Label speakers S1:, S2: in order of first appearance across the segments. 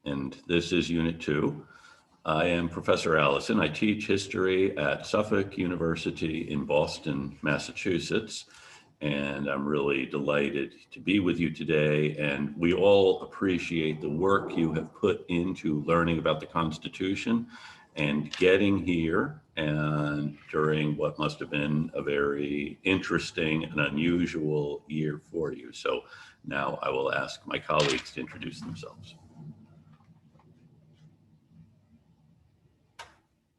S1: and this is Unit 2. I am Professor Allison. I teach history at Suffolk University in Boston, Massachusetts, and I'm really delighted to be with you today. And we all appreciate the work you have put into learning about the Constitution and getting here, and during what must have been a very interesting and unusual year for you. So now I will ask my colleagues to introduce themselves.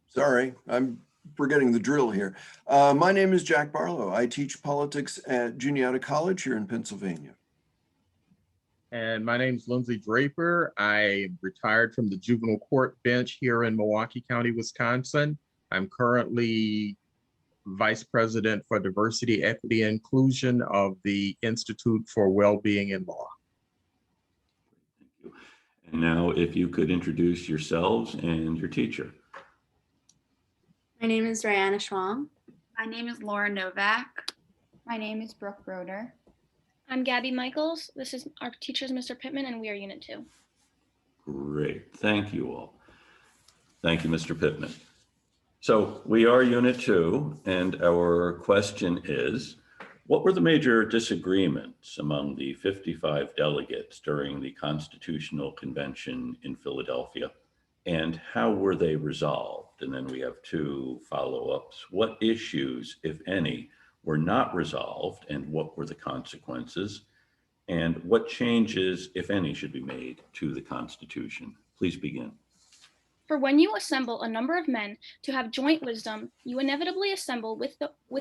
S2: Sorry, I'm forgetting the drill here. My name is Jack Barlow. I teach politics at Juniata College here in Pennsylvania.
S3: And my name is Lindsay Draper. I retired from the juvenile court bench here in Milwaukee County, Wisconsin. I'm currently Vice President for Diversity, Equity, and Inclusion of the Institute for Wellbeing in Law.
S1: Thank you. And now if you could introduce yourselves and your teacher.
S4: My name is Diana Schwang.
S5: My name is Laura Novak.
S6: My name is Brooke Broder.
S7: I'm Gabby Michaels. This is our teacher's Mr. Pittman, and we are Unit 2.
S1: Great, thank you all. Thank you, Mr. Pittman. So we are Unit 2, and our question is, what were the major disagreements among the 55 delegates during the Constitutional Convention in Philadelphia, and how were they resolved? And then we have 2 follow-ups. What issues, if any, were not resolved, and what were the consequences? And what changes, if any, should be made to the Constitution? Please begin.
S7: For when you assemble a number of men to have joint wisdom, you inevitably assemble with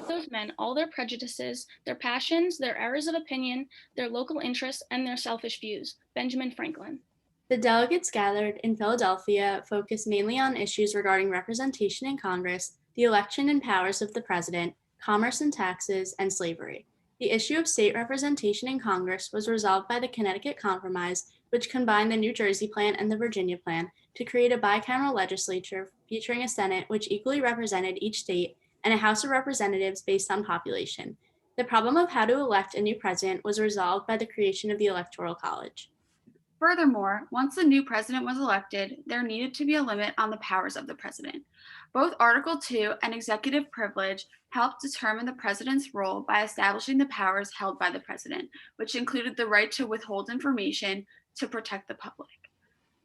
S7: those men all their prejudices, their passions, their errors of opinion, their local interests, and their selfish views. Benjamin Franklin.
S4: The delegates gathered in Philadelphia focused mainly on issues regarding representation in Congress, the election and powers of the president, commerce and taxes, and slavery. The issue of state representation in Congress was resolved by the Connecticut Compromise, which combined the New Jersey Plan and the Virginia Plan to create a bicameral legislature featuring a Senate which equally represented each state and a House of Representatives based on population. The problem of how to elect a new president was resolved by the creation of the Electoral College.
S5: Furthermore, once the new president was elected, there needed to be a limit on the powers of the president. Both Article 2 and executive privilege helped determine the president's role by establishing the powers held by the president, which included the right to withhold information to protect the public.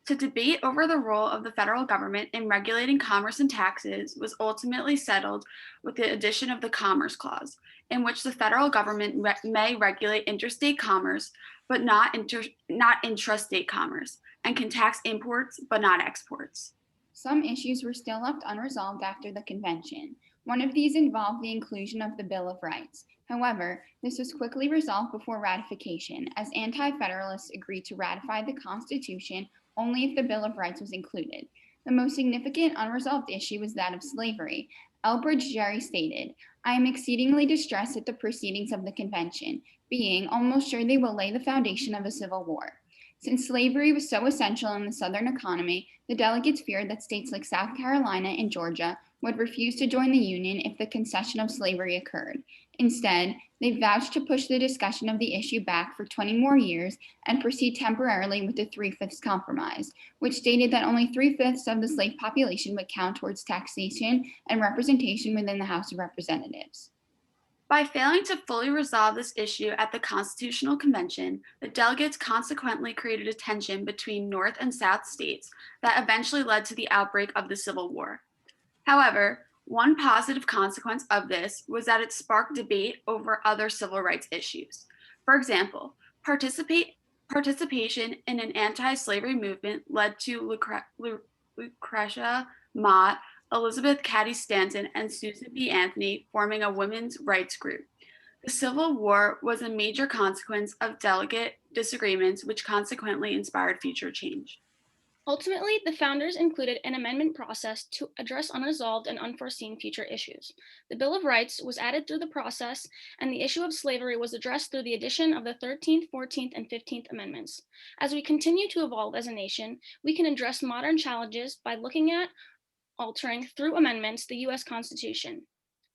S5: To debate over the role of the federal government in regulating commerce and taxes was ultimately settled with the addition of the Commerce Clause, in which the federal government may regulate interstate commerce, but not intrastate commerce, and can tax imports, but not exports.
S6: Some issues were still left unresolved after the convention. One of these involved the inclusion of the Bill of Rights. However, this was quickly resolved before ratification, as anti-federalists agreed to ratify the Constitution only if the Bill of Rights was included. The most significant unresolved issue was that of slavery. Elbridge Gerry stated, "I am exceedingly distressed at the proceedings of the convention, being almost sure they will lay the foundation of a civil war." Since slavery was so essential in the Southern economy, the delegates feared that states like South Carolina and Georgia would refuse to join the Union if the concession of slavery occurred. Instead, they vowed to push the discussion of the issue back for 20 more years and proceed temporarily with the 3/5 compromise, which stated that only 3/5 of the slave population would count towards taxation and representation within the House of Representatives.
S5: By failing to fully resolve this issue at the Constitutional Convention, the delegates consequently created a tension between North and South states that eventually led to the outbreak of the Civil War. However, one positive consequence of this was that it sparked debate over other civil rights issues. For example, participation in an anti-slavery movement led to Lucretia Mott, Elizabeth Cady Stanton, and Susan B. Anthony forming a women's rights group. The Civil War was a major consequence of delegate disagreements, which consequently inspired future change.
S7: Ultimately, the founders included an amendment process to address unresolved and unforeseen future issues. The Bill of Rights was added through the process, and the issue of slavery was addressed through the addition of the 13th, 14th, and 15th Amendments. As we continue to evolve as a nation, we can address modern challenges by looking at altering through amendments the U.S. Constitution.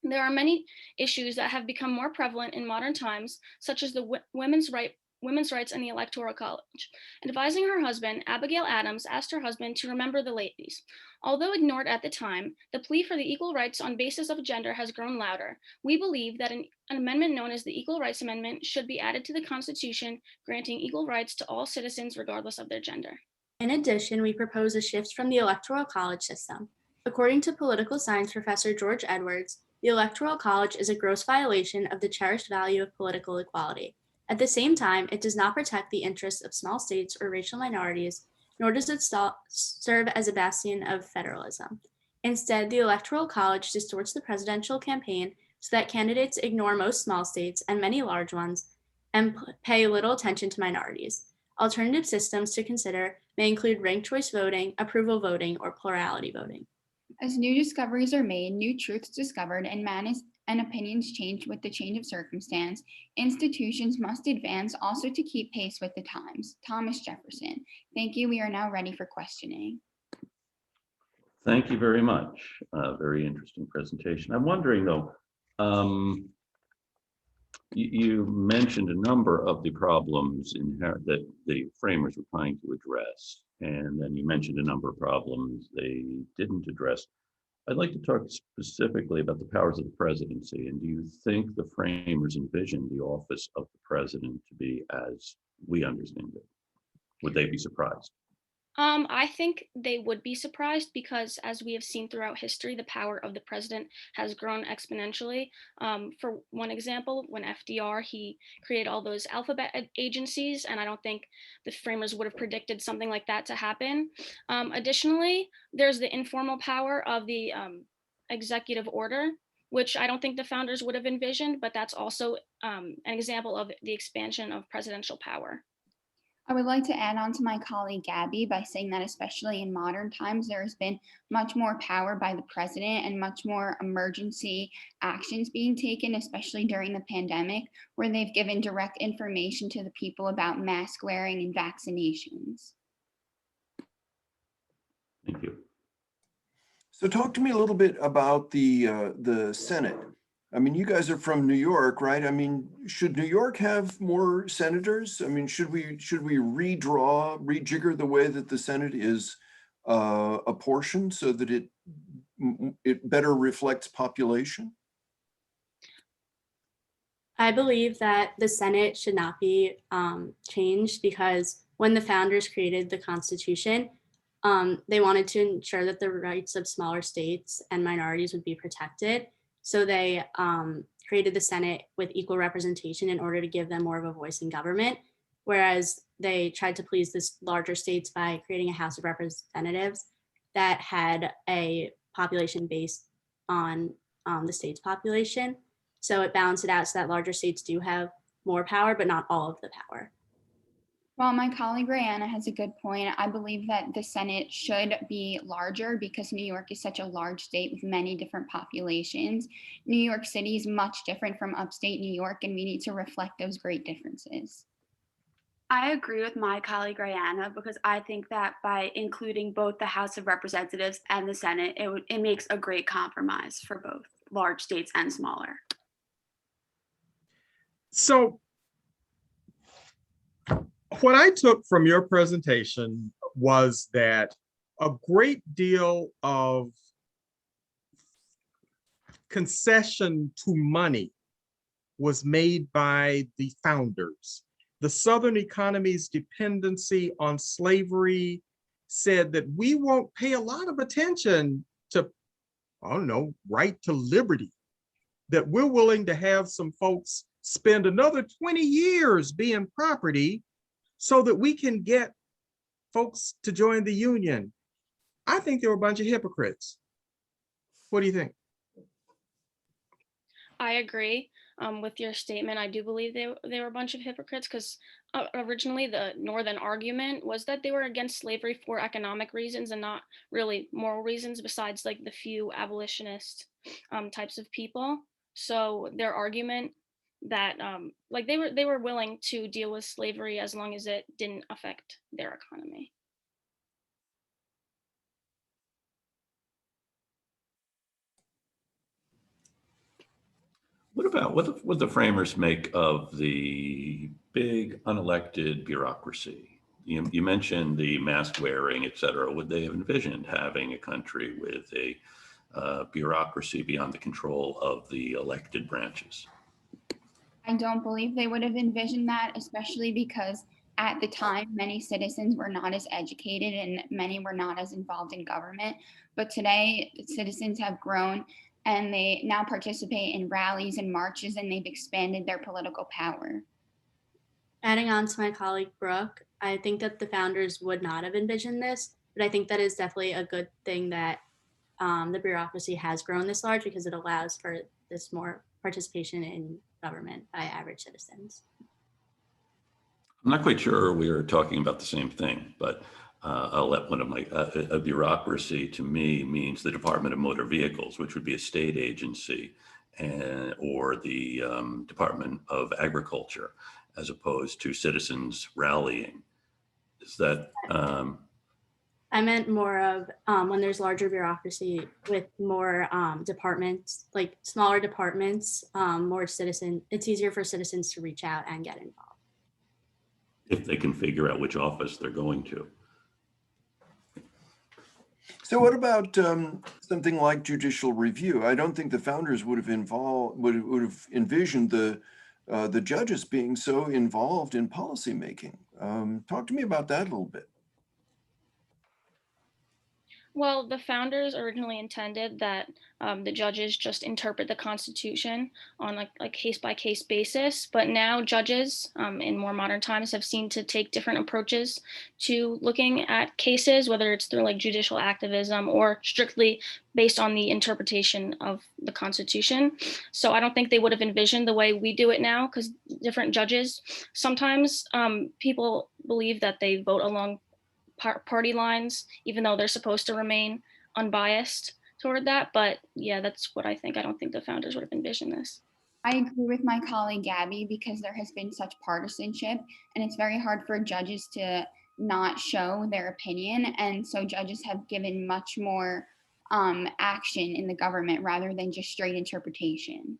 S7: There are many issues that have become more prevalent in modern times, such as the women's right women's rights in the Electoral College. Advising her husband, Abigail Adams asked her husband to remember the ladies. Although ignored at the time, the plea for the equal rights on basis of gender has grown louder. We believe that an amendment known as the Equal Rights Amendment should be added to the Constitution, granting equal rights to all citizens regardless of their gender.
S4: In addition, we propose a shift from the Electoral College system. According to political science professor George Edwards, the Electoral College is a gross violation of the cherished value of political equality. At the same time, it does not protect the interests of small states or racial minorities, nor does it serve as a bastion of federalism. Instead, the Electoral College distorts the presidential campaign so that candidates ignore most small states and many large ones and pay little attention to minorities. Alternative systems to consider may include ranked choice voting, approval voting, or plurality voting.
S6: As new discoveries are made, new truths discovered, and opinions changed with the change of circumstance, institutions must advance also to keep pace with the times. Thomas Jefferson. Thank you. We are now ready for questioning.
S1: Thank you very much. Very interesting presentation. I'm wondering though, you mentioned a number of the problems that the framers were trying to address, and then you mentioned a number of problems they didn't address. I'd like to talk specifically about the powers of the presidency. And do you think the framers envisioned the office of the president to be as we understand it? Would they be surprised?
S7: I think they would be surprised because, as we have seen throughout history, the power of the president has grown exponentially. For one example, when FDR, he created all those alphabet agencies, and I don't think the framers would have predicted something like that to happen. Additionally, there's the informal power of the executive order, which I don't think the founders would have envisioned, but that's also an example of the expansion of presidential power.
S6: I would like to add on to my colleague Gabby by saying that especially in modern times, there has been much more power by the president and much more emergency actions being taken, especially during the pandemic, where they've given direct information to the people about mask wearing and vaccinations.
S1: Thank you.
S2: So talk to me a little bit about the Senate. I mean, you guys are from New York, right? I mean, should New York have more senators? I mean, should we rejigger the way that the Senate is apportioned so that it better reflects population?
S4: I believe that the Senate should not be changed because when the founders created the Constitution, they wanted to ensure that the rights of smaller states and minorities would be protected. So they created the Senate with equal representation in order to give them more of a voice in government, whereas they tried to please the larger states by creating a House of Representatives that had a population based on the state's population. So it balanced it out so that larger states do have more power, but not all of the power.
S6: Well, my colleague Rihanna has a good point. I believe that the Senate should be larger because New York is such a large state with many different populations. New York City is much different from upstate New York, and we need to reflect those great differences.
S5: I agree with my colleague Rihanna because I think that by including both the House of Representatives and the Senate, it makes a great compromise for both large states and smaller.
S3: So what I took from your presentation was that a great deal of concession to money was made by the founders. The Southern economy's dependency on slavery said that we won't pay a lot of attention to, I don't know, right to liberty, that we're willing to have some folks spend another 20 years being property so that we can get folks to join the union. I think they were a bunch of hypocrites. What do you think?
S7: I agree with your statement. I do believe they were a bunch of hypocrites because originally the Northern argument was that they were against slavery for economic reasons and not really moral reasons, besides like the few abolitionist types of people. So their argument that like they were willing to deal with slavery as long as it didn't affect their economy.
S1: What about what the framers make of the big unelected bureaucracy? You mentioned the mask wearing, et cetera. Would they have envisioned having a country with a bureaucracy beyond the control of the elected branches?
S6: I don't believe they would have envisioned that, especially because at the time, many citizens were not as educated and many were not as involved in government. But today, citizens have grown and they now participate in rallies and marches, and they've expanded their political power.
S4: Adding on to my colleague Brooke, I think that the founders would not have envisioned this, but I think that is definitely a good thing that the bureaucracy has grown this large because it allows for this more participation in government by average citizens.
S1: I'm not quite sure we are talking about the same thing, but I'll let one of my, a bureaucracy to me means the Department of Motor Vehicles, which would be a state agency, or the Department of Agriculture, as opposed to citizens rallying. Is that?
S4: I meant more of when there's larger bureaucracy with more departments, like smaller departments, more citizen, it's easier for citizens to reach out and get involved.
S1: If they can figure out which office they're going to.
S2: So what about something like judicial review? I don't think the founders would have envisioned the judges being so involved in policymaking. Talk to me about that a little bit.
S7: Well, the founders originally intended that the judges just interpret the Constitution on like case by case basis, but now judges in more modern times have seen to take different approaches to looking at cases, whether it's through like judicial activism or strictly based on the interpretation of the Constitution. So I don't think they would have envisioned the way we do it now, because different judges, sometimes people believe that they vote along party lines, even though they're supposed to remain unbiased toward that. But yeah, that's what I think. I don't think the founders would have envisioned this.
S6: I agree with my colleague Gabby because there has been such partisanship, and it's very hard for judges to not show their opinion. And so judges have given much more action in the government rather than just straight interpretation.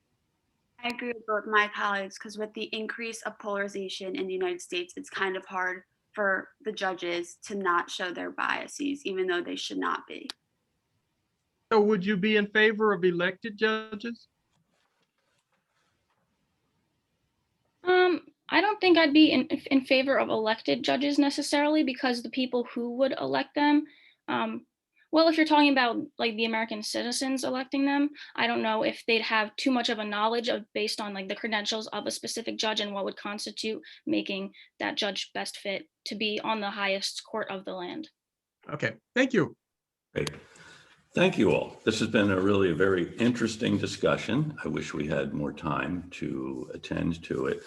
S5: I agree with both my colleagues because with the increase of polarization in the United States, it's kind of hard for the judges to not show their biases, even though they should not be.
S3: So would you be in favor of elected judges?
S7: I don't think I'd be in favor of elected judges necessarily, because the people who would elect them, well, if you're talking about like the American citizens electing them, I don't know if they'd have too much of a knowledge of based on like the credentials of a specific judge and what would constitute making that judge best fit to be on the highest court of the land.
S3: Okay, thank you.
S1: Great. Thank you all. This has been a really very interesting discussion. I wish we had more time to attend to it.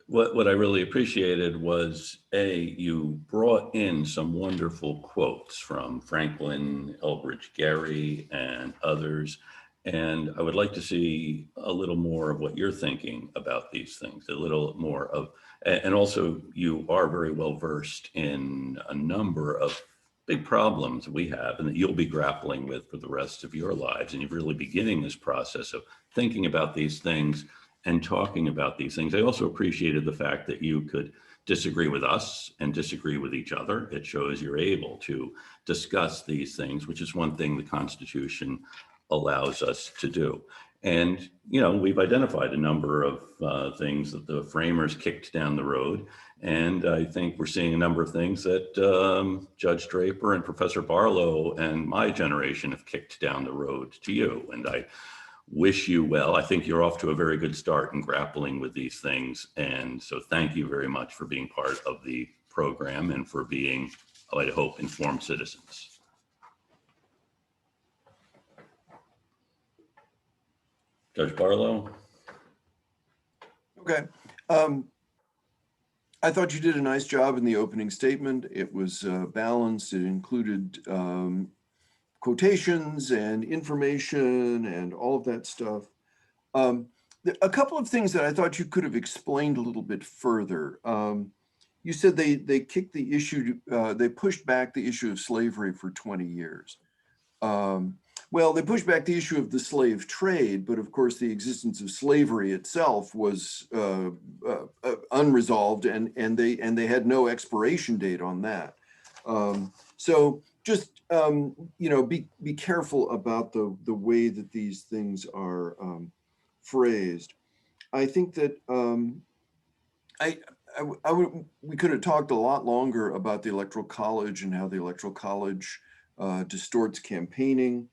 S1: What I really appreciated was, you brought in some wonderful quotes from Franklin, Elbridge Gerry, and others. And I would like to see a little more of what you're thinking about these things, a little more of, and also you are very well versed in a number of big problems we have and that you'll be grappling with for the rest of your lives. And you're really beginning this process of thinking about these things and talking about these things. I also appreciated the fact that you could disagree with us and disagree with each other. It shows you're able to discuss these things, which is one thing the Constitution allows us to do. And, you know, we've identified a number of things that the framers kicked down the road. And I think we're seeing a number of things that Judge Draper and Professor Barlow and my generation have kicked down the road to you. And I wish you well. I think you're off to a very good start in grappling with these things. And so thank you very much for being part of the program and for being, I hope, informed citizens. Judge Barlow?
S2: Okay. I thought you did a nice job in the opening statement. It was balanced. It included quotations and information and all of that stuff. A couple of things that I thought you could have explained a little bit further. You said they kicked the issue, they pushed back the issue of slavery for 20 years. Well, they pushed back the issue of the slave trade, but of course the existence of slavery itself was unresolved, and they had no expiration date on that. So just be careful about the way that these things are phrased. I think that we could have talked a lot longer about the Electoral College and how the Electoral College distorts campaigning.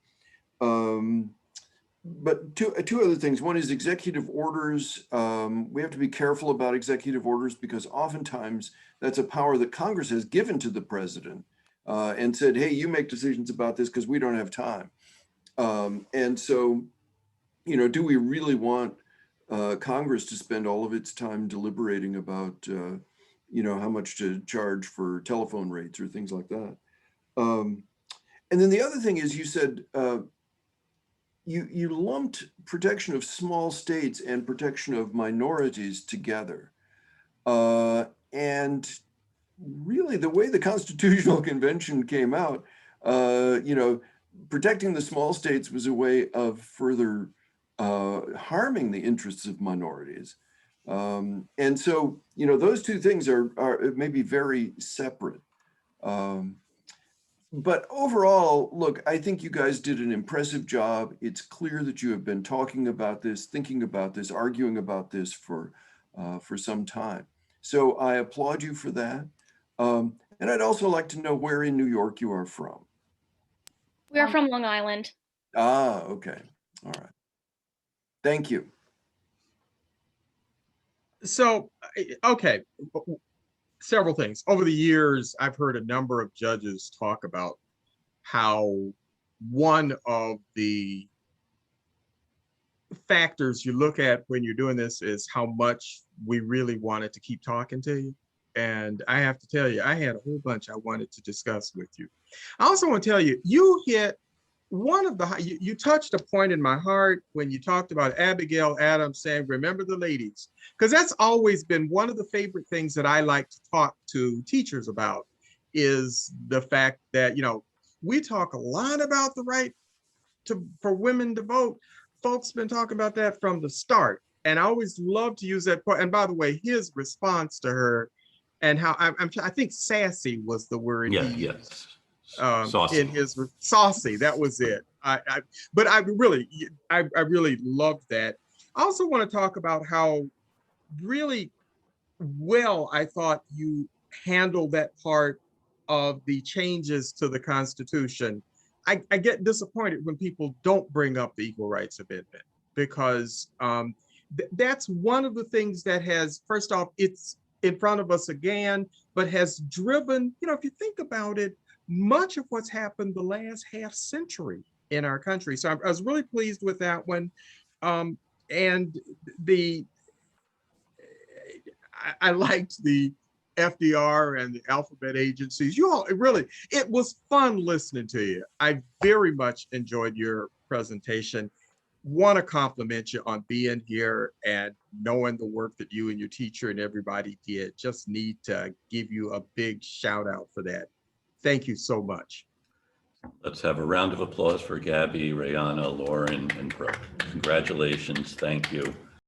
S2: But two other things. One is executive orders. We have to be careful about executive orders because oftentimes that's a power that Congress has given to the president and said, hey, you make decisions about this because we don't have time. And so, do we really want Congress to spend all of its time deliberating about, how much to charge for telephone rates or things like that? And then the other thing is you said, you lumped protection of small states and protection of minorities together. And really the way the Constitutional Convention came out, protecting the small states was a way of further harming the interests of minorities. And so, those two things are maybe very separate. But overall, look, I think you guys did an impressive job. It's clear that you have been talking about this, thinking about this, arguing about this for some time. So I applaud you for that. And I'd also like to know where in New York you are from.
S7: We are from Long Island.
S2: Ah, okay. All right. Thank you.
S3: So, okay. Several things. Over the years, I've heard a number of judges talk about how one of the factors you look at when you're doing this is how much we really wanted to keep talking to you. And I have to tell you, I had a whole bunch I wanted to discuss with you. I also want to tell you, you hit one of the, you touched a point in my heart when you talked about Abigail Adams saying, remember the ladies, because that's always been one of the favorite things that I like to talk to teachers about is the fact that, we talk a lot about the right for women to vote. Folks been talking about that from the start. And I always love to use that point. And by the way, his response to her and how I think sassy was the word.
S1: Yeah, yes. Saucy.
S3: In his saucy, that was it. But I really loved that. I also want to talk about how really well I thought you handled that part of the changes to the Constitution. I get disappointed when people don't bring up the Equal Rights Amendment because that's one of the things that has, first off, it's in front of us again, but has driven, if you think about it, much of what's happened the last half century in our country. So I was really pleased with that one. And I liked the FDR and the alphabet agencies. You all, it was fun listening to you. I very much enjoyed your presentation. Want to compliment you on being here and knowing the work that you and your teacher and everybody did. Just need to give you a big shout out for that. Thank you so much.
S1: Let's have a round of applause for Gabby, Rayana, Lauren, and Brooke. Congratulations. Thank you.